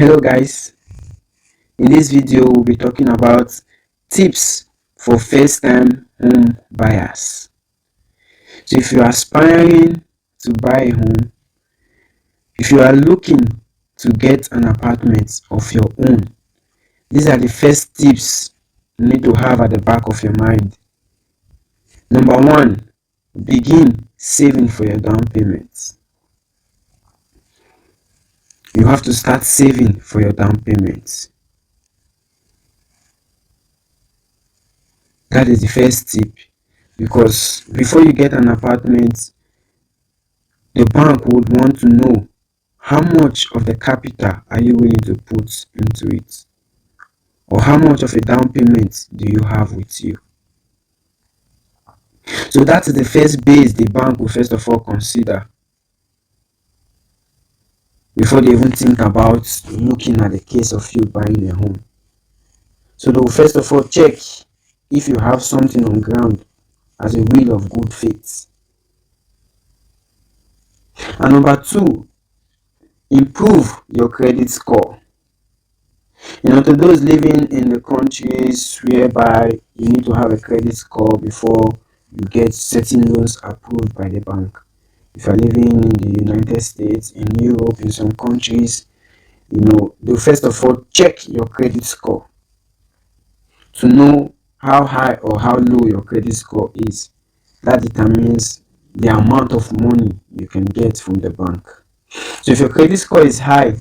Hello guys, in this video we'll be talking about tips for first time home buyers. So if you are aspiring to buy a home, if you are looking to get an apartment of your own, these are the first tips you need to have at the back of your mind. Number one, begin saving for your down payment. You have to start saving for your down payment. That is the first tip, because before you get an apartment, the bank would want to know how much of the capital are you willing to put into it, or how much of a down payment do you have with you. So that is the first base the bank will first of all consider before they even think about looking at the case of you buying a home. So they will first of all check if you have something on ground as a will of good faith. And number two, improve your credit score. To those living in the countries whereby you need to have a credit score before you get certain loans approved by the bank. If you are living in the United States, in Europe, in some countries, they first of all check your credit score to know how high or how low your credit score is. That determines the amount of money you can get from the bank. So if your credit score is high,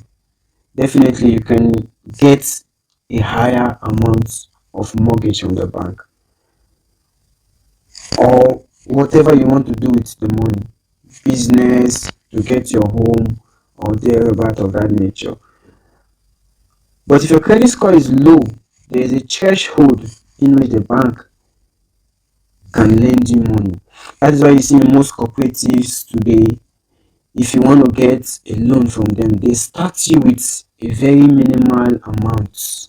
definitely you can get a higher amount of mortgage from the bank, or whatever you want to do with the money, business, to get your home or thereabout of that nature. But if your credit score is low, there is a threshold in which the bank can lend you money. That is why you see most cooperatives today, if you want to get a loan from them, they start you with a very minimal amount.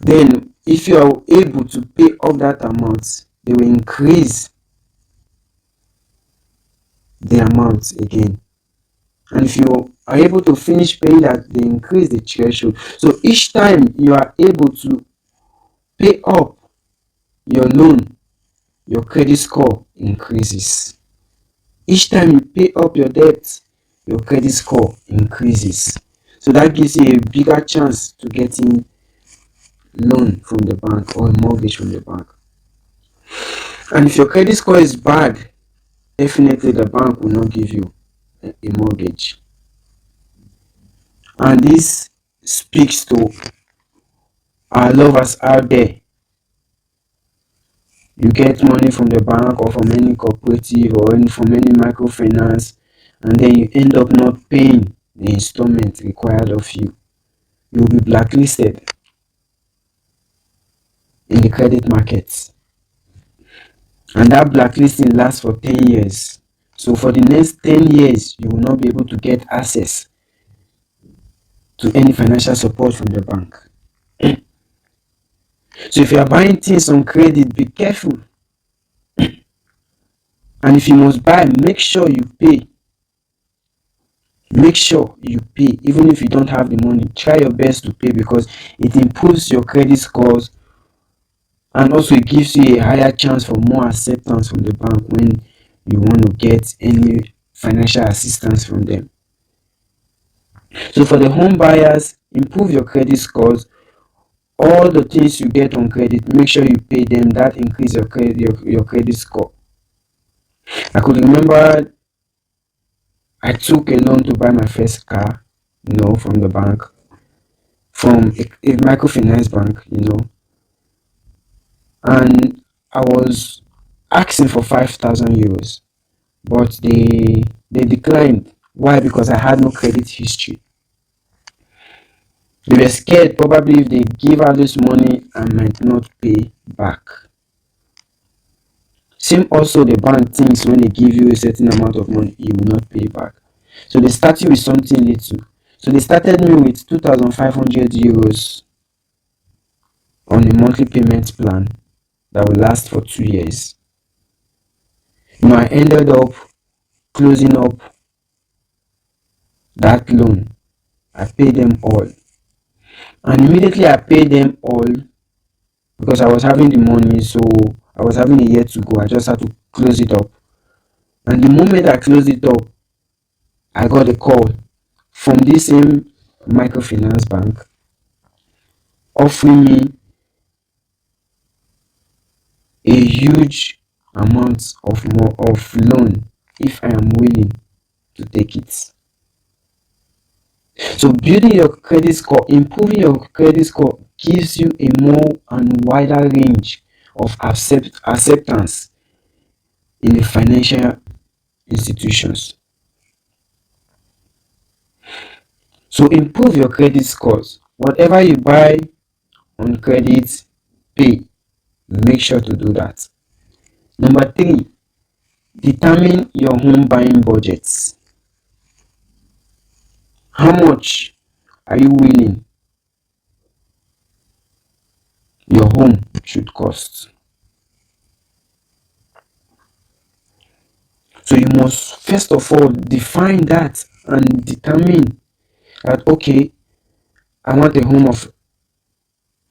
Then if you are able to pay up that amount, they will increase the amount again. And if you are able to finish paying that, they increase the threshold. So each time you are able to pay up your loan, your credit score increases. Each time you pay up your debt, your credit score increases. So that gives you a bigger chance to getting loan from the bank or a mortgage from the bank. And if your credit score is bad, definitely the bank will not give you a mortgage. And this speaks to our lovers out there. You get money from the bank or from any cooperative or from any microfinance, and then you end up not paying the installment required of you. You will be blacklisted in the credit markets, and that blacklisting lasts for 10 years. So for the next 10 years, you will not be able to get access to any financial support from the bank. So if you are buying things on credit, be careful. And if you must buy, make sure you pay. Make sure you pay. Even if you don't have the money, try your best to pay, because it improves your credit scores, and also it gives you a higher chance for more acceptance from the bank when you want to get any financial assistance from them. So for the home buyers, improve your credit scores. All the things you get on credit, make sure you pay them. That increase your credit score. I could remember I took a loan to buy my first car, from the bank, from a microfinance bank, and I was asking for 5,000 euros, but they declined. Why? Because I had no credit history. They were scared probably if they give out this money, I might not pay back. Same also, the bank thinks when they give you a certain amount of money, you will not pay back. So they start you with something little. So they started me with 2,500 euros on a monthly payment plan that will last for 2 years. I ended up closing up that loan I paid them all. And immediately I paid them all because I was having the money, so I was having a year to go. I just had to close it up. And the moment I closed it up, I got a call from this same microfinance bank offering me a huge amount of loan if I am willing to take it. So building your credit score, improving your credit score gives you a more and wider range of acceptance in the financial institutions. So improve your credit scores. Whatever you buy on credit, pay. Make sure to do that. Number 3, determine your home buying budgets. How much are you willing your home should cost? So you must first of all define that and determine that, okay, I want a home of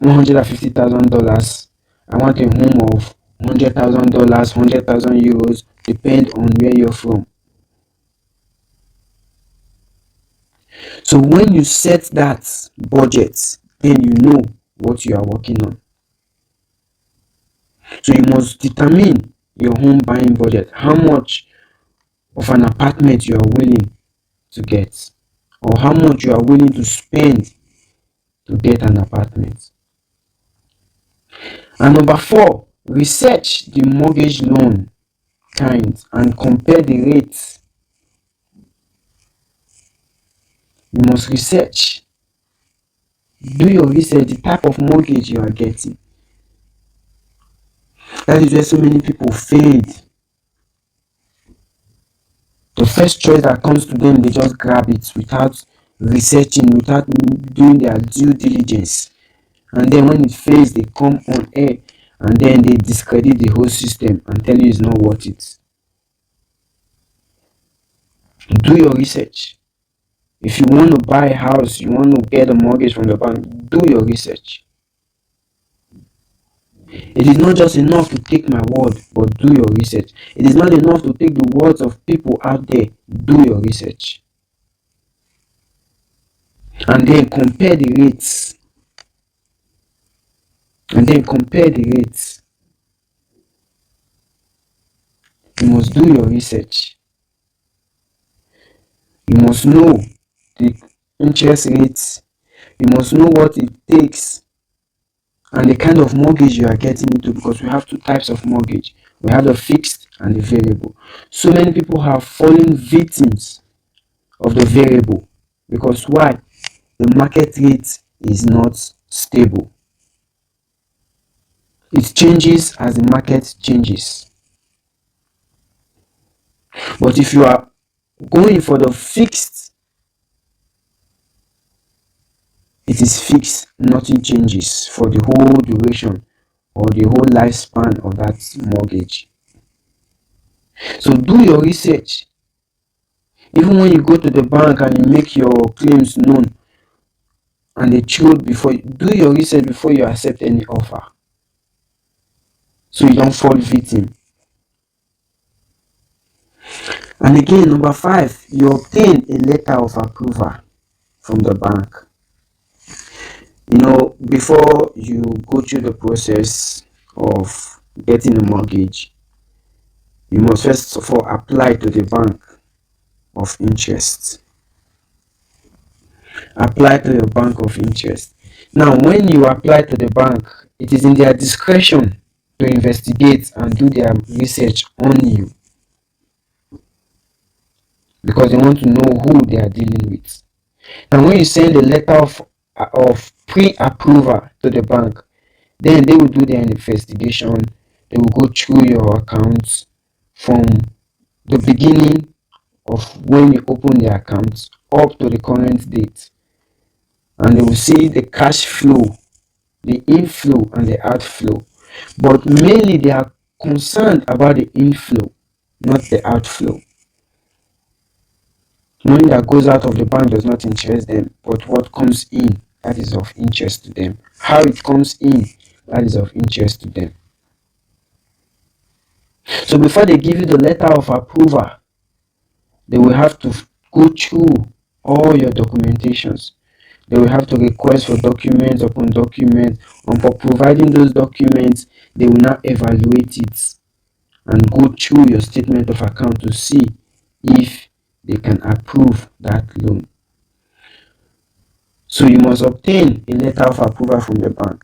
$150,000. I want a home of $100,000, €100,000, depend on where you're from. So when you set that budget, then you know what you are working on. So you must determine your home buying budget, how much of an apartment you are willing to get, or how much you are willing to spend to get an apartment. And number 4, research the mortgage loan kind and compare the rates. You must research, do your research, the type of mortgage you are getting. That is where so many people failed. The first choice that comes to them, they just grab it without researching, without doing their due diligence. And then when it fails, they come on air and then they discredit the whole system and tell you it's not worth it. Do your research. If you want to buy a house, you want to get a mortgage from the bank, do your research. It is not just enough to take my word, but do your research. It is not enough to take the words of people out there. Do your research. And then compare the rates. You must do your research. You must know the interest rates. You must know what it takes and the kind of mortgage you are getting into, because we have two types of mortgage. We have the fixed and the variable. So many people have fallen victims of the variable because why? The market rate is not stable. It changes as the market changes. But if you are going for the fixed, it is fixed, nothing changes for the whole duration or the whole lifespan of that mortgage. So do your research. Even when you go to the bank and you make your claims known and they choose before you, do your research before you accept any offer, so you don't fall victim. And again, number 5, you obtain a letter of approval from the bank. Before you go through the process of getting a mortgage, you must first of all apply to the bank of interest. Apply to your bank of interest. Now, when you apply to the bank, it is in their discretion to investigate and do their research on you, because they want to know who they are dealing with. And when you send a letter of pre-approval to the bank, then they will do their investigation. They will go through your accounts from the beginning of when you open the account up to the current date, and they will see the cash flow, the inflow and the outflow. But mainly they are concerned about the inflow, not the outflow. Money that goes out of the bank does not interest them, but what comes in, that is of interest to them. How it comes in, that is of interest to them. So before they give you the letter of approval, they will have to go through all your documentations. They will have to request for documents upon documents, and for providing those documents, they will now evaluate it and go through your statement of account to see if they can approve that loan. So you must obtain a letter of approval from the bank.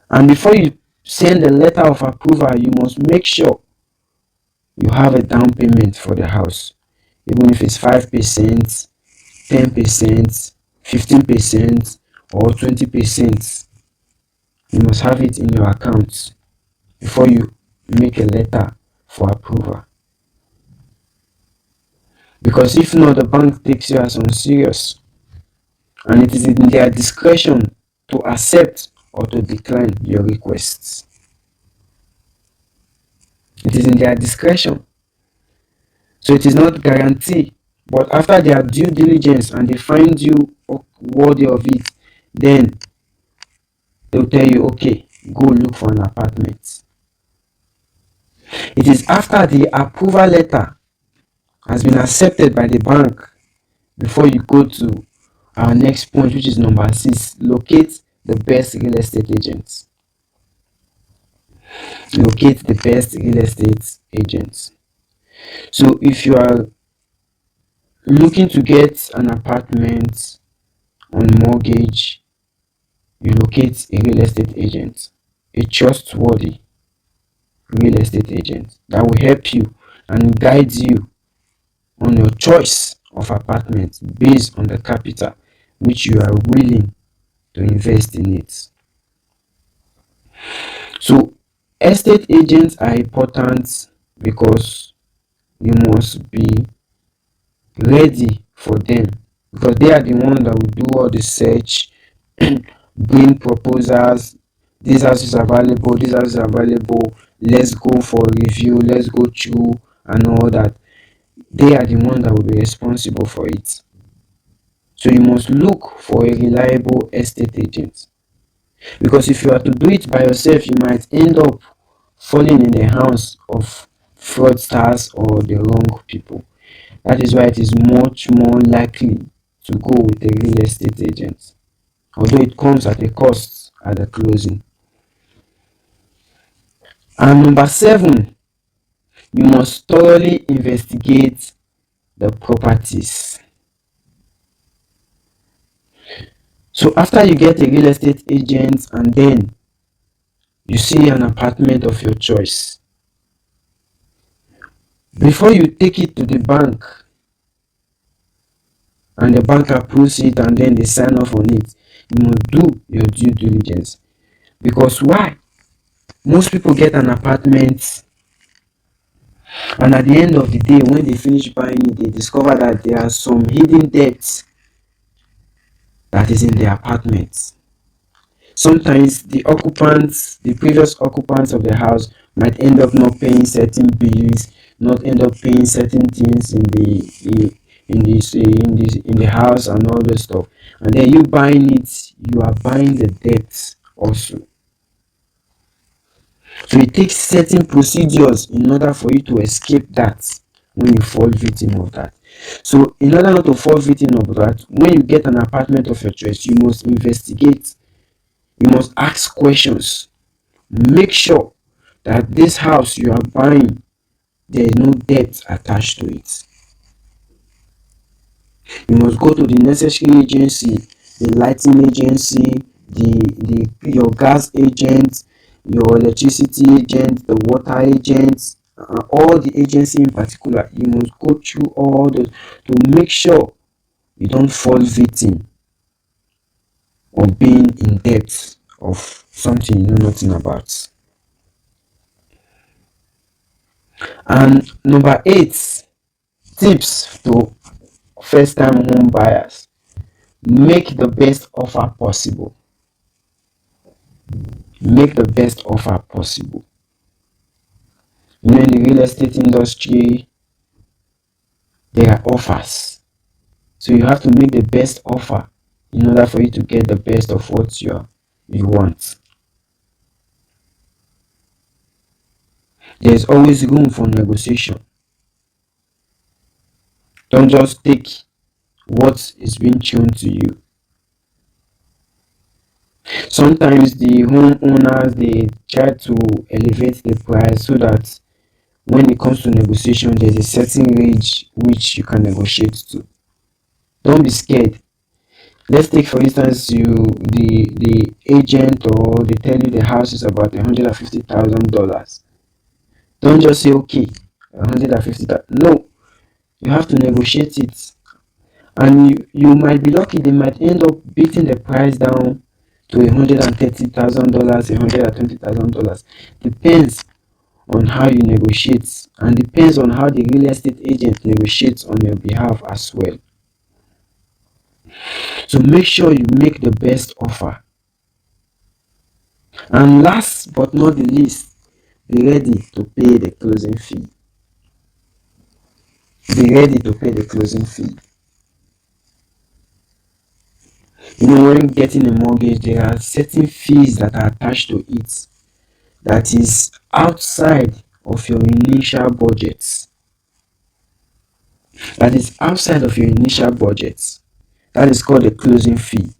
And before you send the letter of approval, you must make sure you have a down payment for the house. Even if it's 5%, 10%, 15%, or 20%, you must have it in your account before you make a letter for approval. Because if not, the bank takes you as unserious, and it is in their discretion to accept or to decline your requests. It is in their discretion. So it is not guaranteed. But after their due diligence and they find you worthy of it, then they'll tell you, okay, go look for an apartment. It is after the approval letter has been accepted by the bank before you go to our next point, which is number 6. Locate the best real estate agents. Locate the best real estate agents. So if you are looking to get an apartment on mortgage, you locate a real estate agent, a trustworthy real estate agent that will help you and guide you on your choice of apartment based on the capital which you are willing to invest in it. So estate agents are important because you must be ready for them, because they are the one that will do all the search, bring proposals. This house is available, this house is available, let's go for review, let's go through and all that. They are the one that will be responsible for it. So you must look for a reliable estate agent, because if you are to do it by yourself, you might end up falling in the hands of fraudsters or the wrong people. That is why it is much more likely to go with a real estate agent, although it comes at a cost at the closing. And number 7, you must thoroughly investigate the properties. So after you get a real estate agent and then you see an apartment of your choice, before you take it to the bank and the bank approves it and then they sign off on it, you must do your due diligence. Because why? Most people get an apartment, and at the end of the day, when they finish buying it, they discover that there are some hidden debts that is in the apartment. Sometimes the occupants, the previous occupants of the house, might end up not paying certain bills, not end up paying certain things in the house and all this stuff. And then you buying it, you are buying the debts also. So it takes certain procedures in order for you to escape that when you fall victim of that. So in order not to fall victim of that, when you get an apartment of your choice, you must investigate, you must ask questions. Make sure that this house you are buying, there is no debt attached to it. You must go to the necessary agency, the lighting agency, your gas agent, your electricity agent, the water agent, all the agency in particular. You must go through all those to make sure you don't fall victim of being in debt of something you know nothing about. And number 8, tips to first time home buyers: make the best offer possible. Make the best offer possible. In the real estate industry, there are offers. So you have to make the best offer in order for you to get the best of what you want. There's always room for negotiation. Don't just take what is being shown to you. Sometimes the homeowners, they try to elevate the price so that when it comes to negotiation, there's a certain range which you can negotiate to. Don't be scared. Let's take for instance the agent, or they tell you the house is about $150,000. Don't just say okay, 150,000. No, you have to negotiate it, and you might be lucky. They might end up beating the price down to $130,000, $120,000. Depends on how you negotiate, and depends on how the real estate agent negotiates on your behalf as well. So make sure you make the best offer. And last but not the least, be ready to pay the closing fee. Be ready to pay the closing fee. When getting a mortgage, there are certain fees that are attached to it that is outside of your initial budget. That is outside of your initial budget. That is called a closing fee.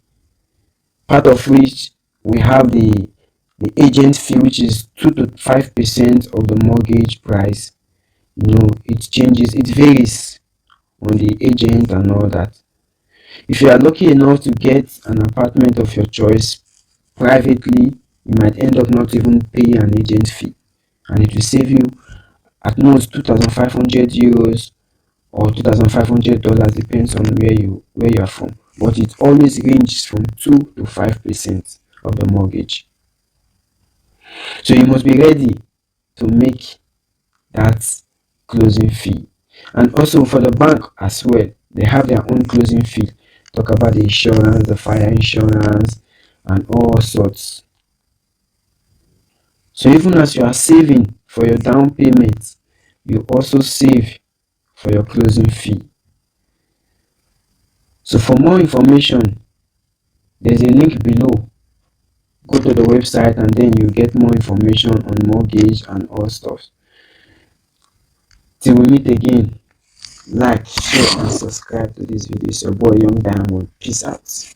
Part of which we have the agent fee, which is 2 to 5% of the mortgage price. It changes, it varies on the agent and all that. If you are lucky enough to get an apartment of your choice privately, you might end up not even paying an agent fee, and it will save you at most €2,500 or $2,500, depends on where you are from. But it always ranges from 2 to 5% of the mortgage. So you must be ready to make that closing fee. And also for the bank as well, they have their own closing fee. Talk about the insurance, the fire insurance, and all sorts. So even as you are saving for your down payment, you also save for your closing fee. So for more information, there's a link below. Go to the website and then you get more information on mortgage and all stuff. Till we meet again, like, share, and subscribe to this video. It's your boy Young Diamond. Peace out.